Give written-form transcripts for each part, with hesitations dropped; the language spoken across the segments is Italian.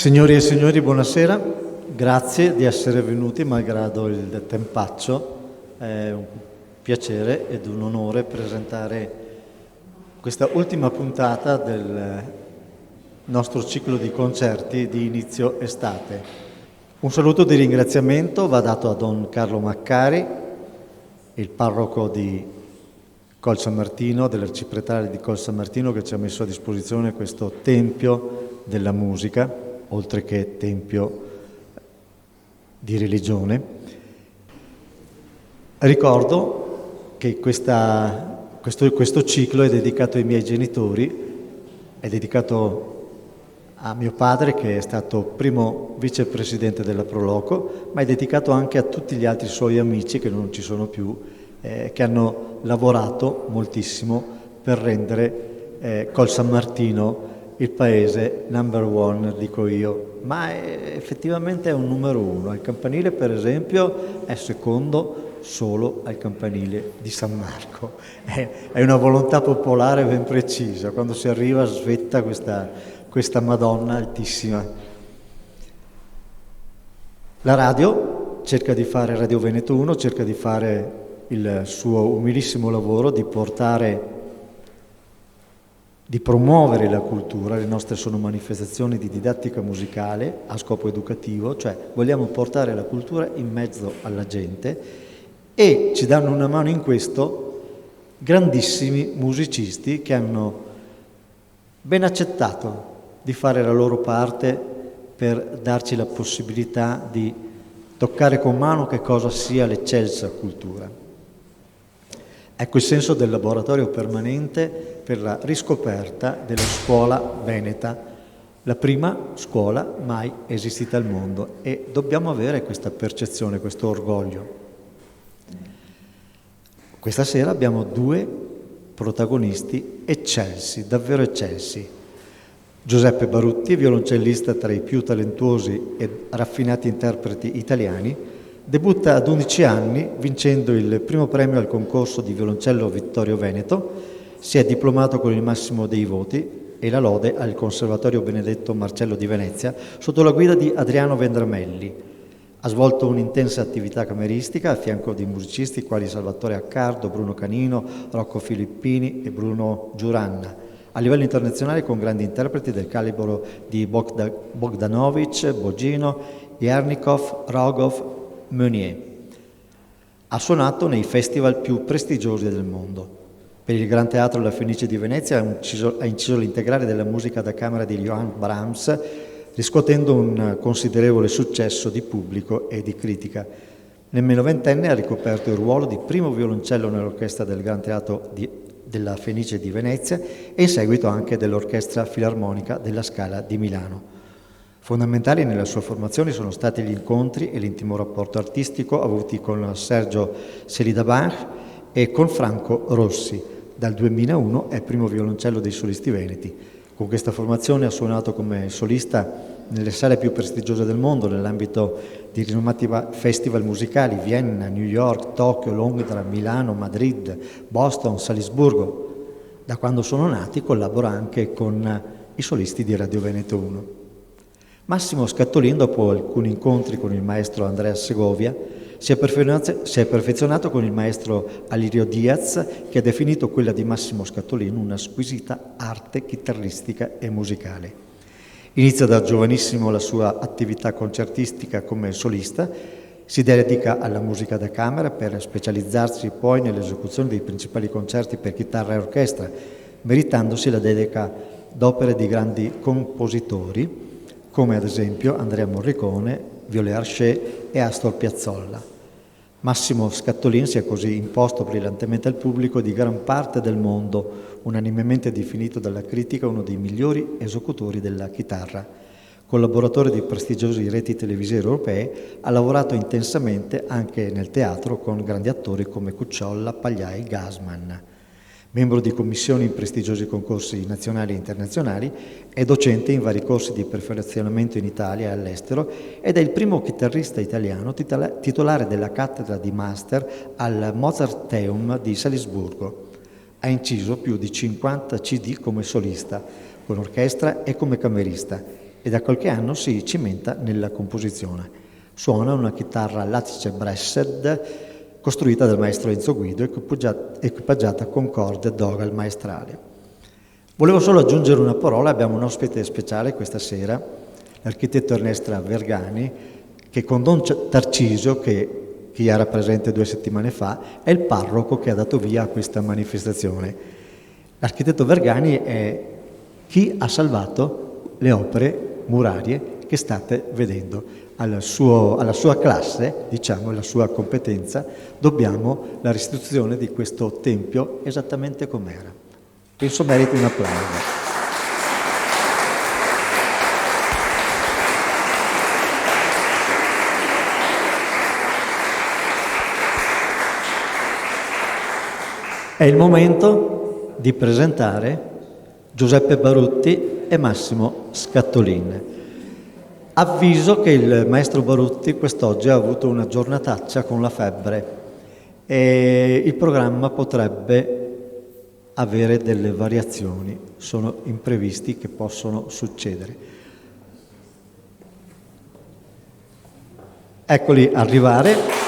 Signori e signori, buonasera. Grazie di essere venuti malgrado il tempaccio. È un piacere ed un onore presentare questa ultima puntata del nostro ciclo di concerti di inizio estate. Un saluto di ringraziamento va dato a Don Carlo Maccari, il parroco di Col San Martino, dell'arciprestale di Col San Martino, che ci ha messo a disposizione questo tempio della musica, oltre che tempio di religione. Ricordo che questo ciclo è dedicato ai miei genitori, è dedicato a mio padre, che è stato primo vicepresidente della Proloco, ma è dedicato anche a tutti gli altri suoi amici che non ci sono più, che hanno lavorato moltissimo per rendere Col San Martino il paese number one, dico io, ma effettivamente è un numero uno. Il campanile, per esempio, è secondo solo al campanile di San Marco. È una volontà popolare ben precisa. Quando si arriva svetta questa Madonna altissima. La radio cerca di fare, Radio Veneto 1 cerca di fare il suo umilissimo lavoro di promuovere la cultura. Le nostre sono manifestazioni di didattica musicale a scopo educativo, cioè vogliamo portare la cultura in mezzo alla gente, e ci danno una mano in questo grandissimi musicisti che hanno ben accettato di fare la loro parte per darci la possibilità di toccare con mano che cosa sia l'eccelsa cultura. Ecco il senso del laboratorio permanente per la riscoperta della scuola veneta, la prima scuola mai esistita al mondo, e dobbiamo avere questa percezione, questo orgoglio. Questa sera abbiamo due protagonisti eccelsi, davvero eccelsi. Giuseppe Barutti, violoncellista tra i più talentuosi e raffinati interpreti italiani, debutta ad 11 anni vincendo il primo premio al concorso di violoncello Vittorio Veneto, si è diplomato con il massimo dei voti e la lode al Conservatorio Benedetto Marcello di Venezia sotto la guida di Adriano Vendramelli. Ha svolto un'intensa attività cameristica a fianco di musicisti quali Salvatore Accardo, Bruno Canino, Rocco Filippini e Bruno Giuranna, a livello internazionale con grandi interpreti del calibro di Bogdanovic, Bogino, Jernikov, Rogov, Meunier. Ha suonato nei festival più prestigiosi del mondo. Per il Gran Teatro La Fenice di Venezia ha inciso l'integrale della musica da camera di Johann Brahms, riscuotendo un considerevole successo di pubblico e di critica. Nel novantenne ha ricoperto il ruolo di primo violoncello nell'orchestra del Gran Teatro della Fenice di Venezia e in seguito anche dell'Orchestra Filarmonica della Scala di Milano. Fondamentali nella sua formazione sono stati gli incontri e l'intimo rapporto artistico avuti con Sergio Celidabanch e con Franco Rossi. Dal 2001 è primo violoncello dei solisti veneti. Con questa formazione ha suonato come solista nelle sale più prestigiose del mondo nell'ambito di rinomati festival musicali: Vienna, New York, Tokyo, Londra, Milano, Madrid, Boston, Salisburgo. Da quando sono nati collabora anche con i solisti di Radio Veneto 1. Massimo Scattolin, dopo alcuni incontri con il maestro Andrea Segovia, si è perfezionato con il maestro Alirio Diaz, che ha definito quella di Massimo Scattolin una squisita arte chitarristica e musicale. Inizia da giovanissimo la sua attività concertistica come solista, si dedica alla musica da camera per specializzarsi poi nell'esecuzione dei principali concerti per chitarra e orchestra, meritandosi la dedica d'opere di grandi compositori, come ad esempio Andrea Morricone, Viollet Arché e Astor Piazzolla. Massimo Scattolin si è così imposto brillantemente al pubblico di gran parte del mondo, unanimemente definito dalla critica uno dei migliori esecutori della chitarra. Collaboratore di prestigiosi reti televisive europee, ha lavorato intensamente anche nel teatro con grandi attori come Cucciolla, Pagliai, Gassman. Membro di commissioni in prestigiosi concorsi nazionali e internazionali, è docente in vari corsi di perfezionamento in Italia e all'estero ed è il primo chitarrista italiano titolare della cattedra di master al Mozarteum di Salisburgo. Ha inciso più di 50 CD come solista, con orchestra e come camerista. e da qualche anno si cimenta nella composizione. Suona una chitarra Lattice Bressed costruita dal maestro Enzo Guido, equipaggiata con corde Dogal maestrali. Volevo solo aggiungere una parola, abbiamo un ospite speciale questa sera, l'architetto Ernestra Vergani, che con Don Tarcisio, che chi era presente 2 settimane fa, è il parroco che ha dato via a questa manifestazione. L'architetto Vergani è chi ha salvato le opere murarie che state vedendo. Alla sua classe, diciamo, alla sua competenza, dobbiamo la restituzione di questo tempio esattamente com'era. Penso meriti un applauso. È il momento di presentare Giuseppe Barutti e Massimo Scattolin. Avviso che il maestro Barutti quest'oggi ha avuto una giornataccia con la febbre e il programma potrebbe avere delle variazioni, sono imprevisti che possono succedere. Eccoli arrivare.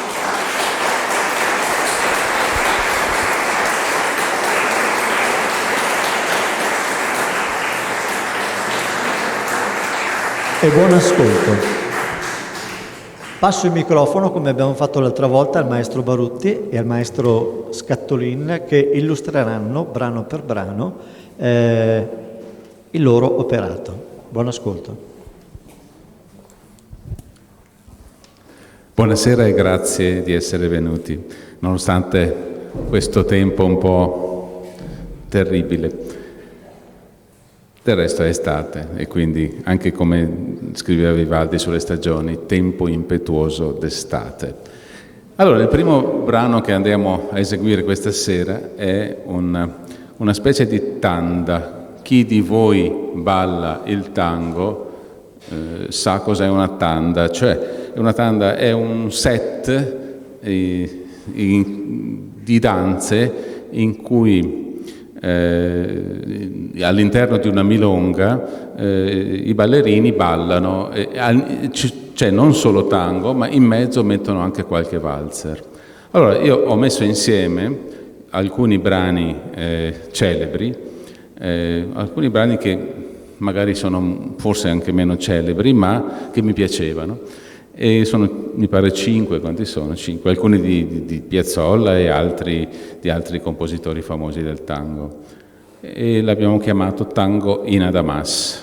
E buon ascolto. Passo il microfono, come abbiamo fatto l'altra volta, al maestro Barutti e al maestro Scattolin, che illustreranno brano per brano il loro operato. Buon ascolto. Buonasera e grazie di essere venuti, nonostante questo tempo un po' terribile. Del resto è estate e quindi, anche come scriveva Vivaldi sulle stagioni, tempo impetuoso d'estate. Allora, il primo brano che andiamo a eseguire questa sera è una specie di tanda. Chi di voi balla il tango sa cos'è una tanda, cioè una tanda è un set di danze in cui all'interno di una milonga i ballerini ballano, cioè non solo tango, ma in mezzo mettono anche qualche valzer. Allora io ho messo insieme alcuni brani celebri, alcuni brani che magari sono forse anche meno celebri, ma che mi piacevano. E sono, mi pare, 5, quanti sono? 5, alcuni di Piazzolla e altri di altri compositori famosi del tango. E l'abbiamo chiamato Tango in Adamas.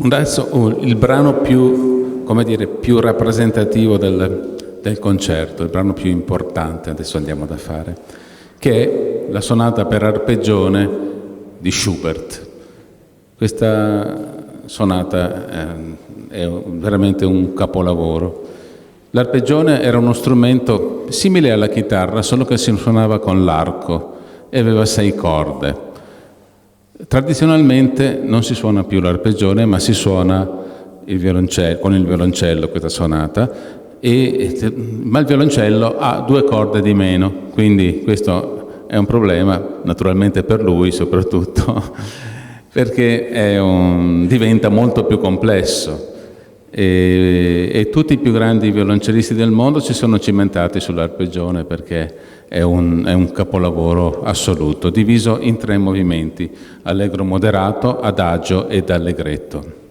Adesso il brano più, come dire, più rappresentativo del concerto, il brano più importante, adesso andiamo da fare, che è la sonata per arpeggione di Schubert. Questa sonata è veramente un capolavoro. L'arpeggione era uno strumento simile alla chitarra, solo che si suonava con l'arco e aveva 6 corde. Tradizionalmente non si suona più l'arpeggione, ma si suona con il violoncello questa sonata, ma il violoncello ha 2 corde di meno, quindi questo è un problema, naturalmente per lui soprattutto, perché diventa molto più complesso. E tutti i più grandi violoncellisti del mondo si sono cimentati sull'arpeggione perché è un capolavoro assoluto, diviso in 3 movimenti: allegro moderato, adagio ed allegretto.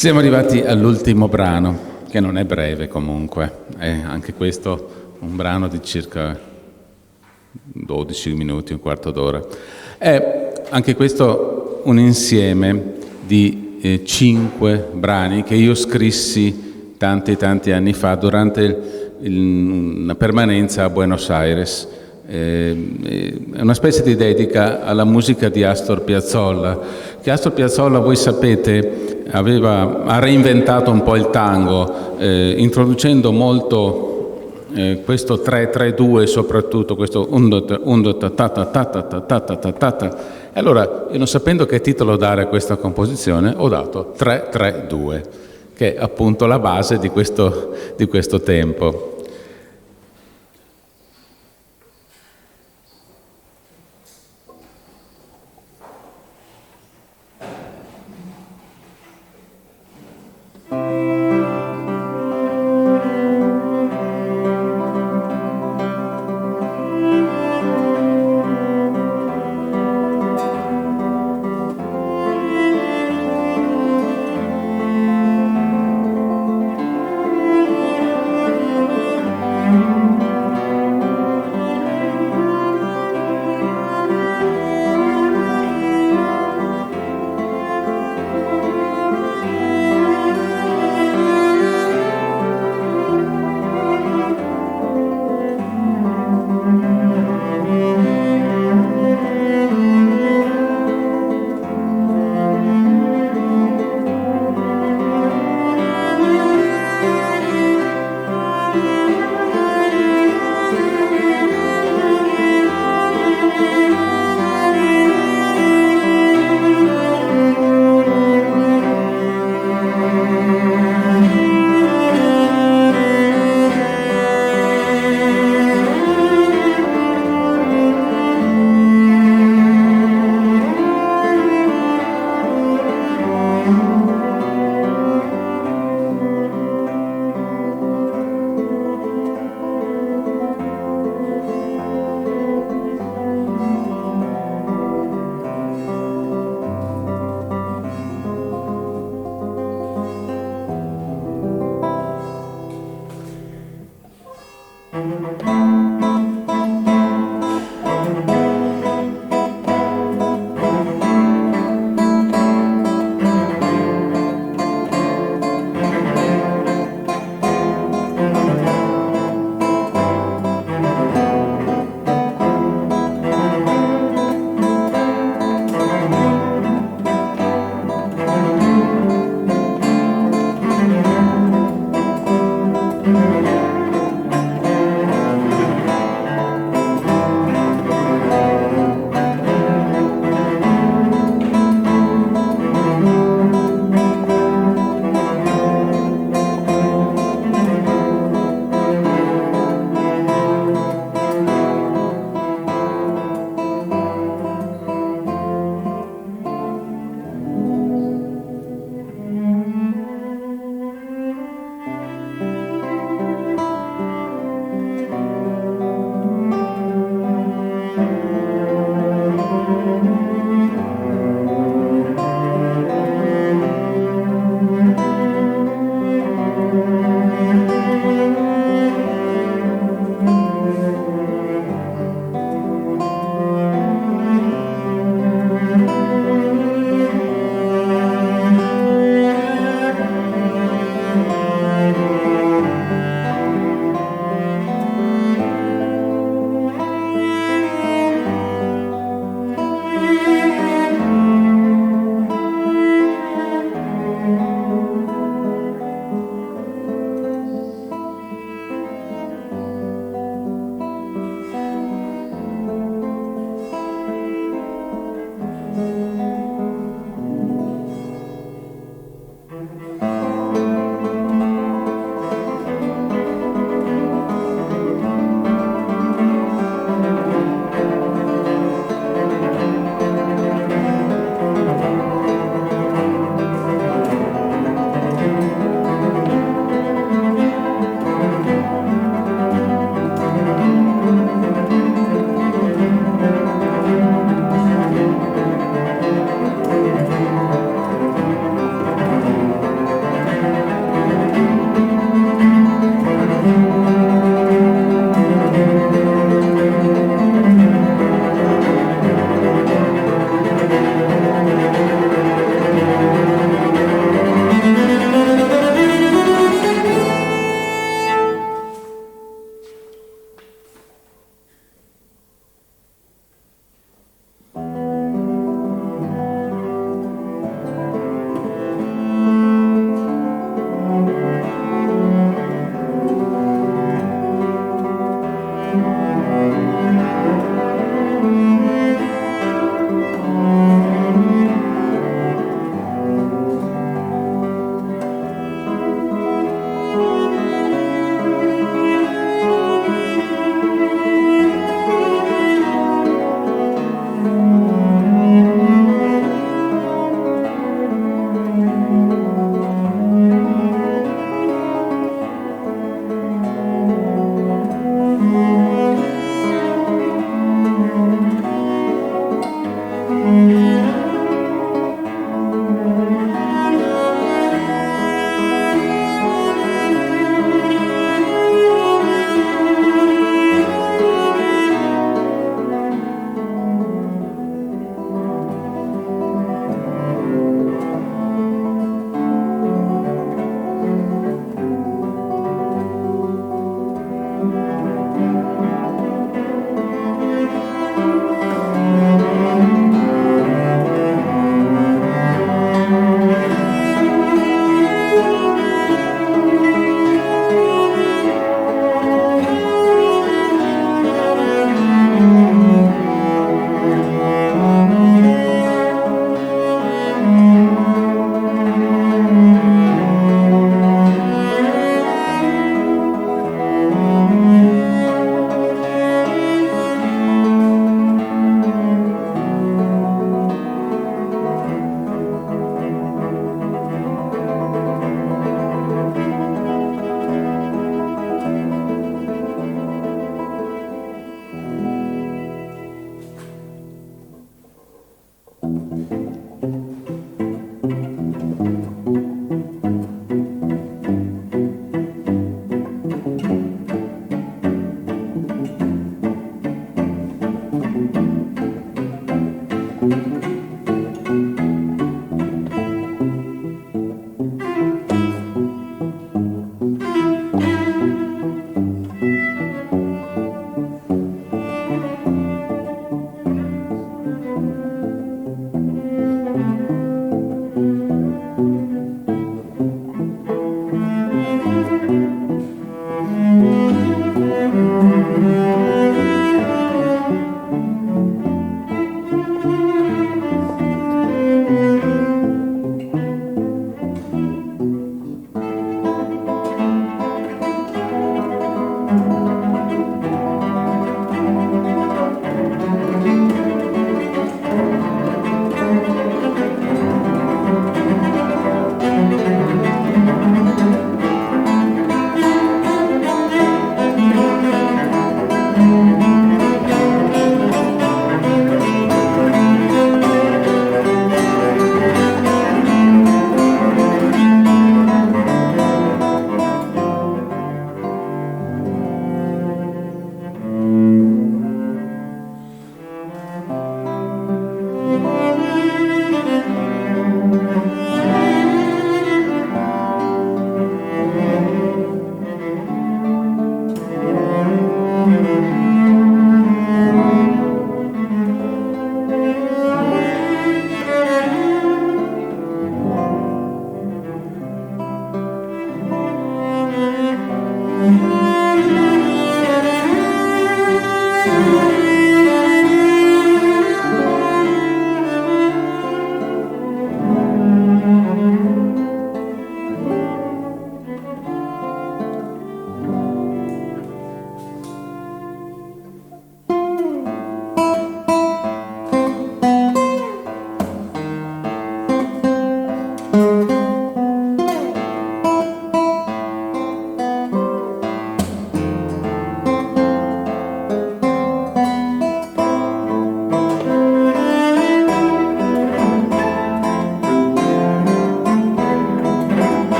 Siamo arrivati all'ultimo brano, che non è breve comunque, è anche questo un brano di circa 12 minuti, un quarto d'ora. È anche questo un insieme di 5 brani che io scrissi tanti anni fa durante una permanenza a Buenos Aires. È una specie di dedica alla musica di Astor Piazzolla, che Astor Piazzolla, voi sapete, ha reinventato un po' il tango, introducendo molto questo 3-3-2, soprattutto questo e allora, io non sapendo che titolo dare a questa composizione, ho dato 3-3-2, che è appunto la base di questo tempo.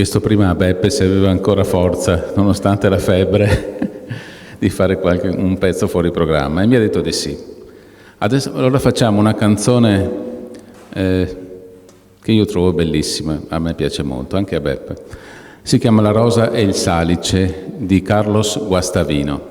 chiesto prima a Beppe se aveva ancora forza, nonostante la febbre, di fare un pezzo fuori programma, e mi ha detto di sì. Adesso allora facciamo una canzone che io trovo bellissima, a me piace molto, anche a Beppe. Si chiama La rosa e il salice di Carlos Guastavino.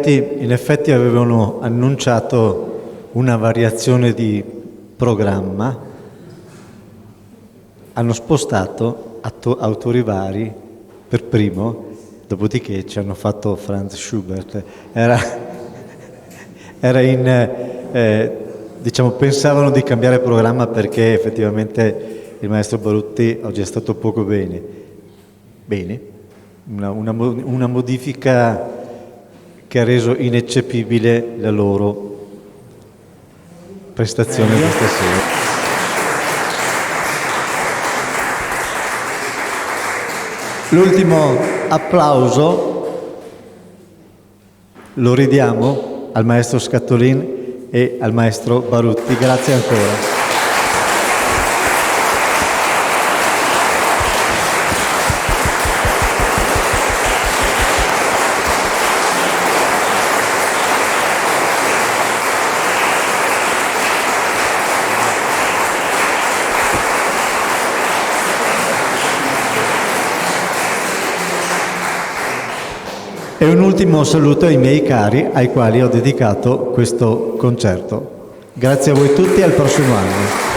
In effetti avevano annunciato una variazione di programma, hanno spostato autori vari per primo, dopodiché ci hanno fatto Franz Schubert. Diciamo, pensavano di cambiare programma perché effettivamente il maestro Barutti oggi è stato poco bene. Una modifica che ha reso ineccepibile la loro prestazione questa sera. L'ultimo applauso lo ridiamo al maestro Scattolin e al maestro Barutti. Grazie ancora. E un ultimo saluto ai miei cari, ai quali ho dedicato questo concerto. Grazie a voi tutti e al prossimo anno.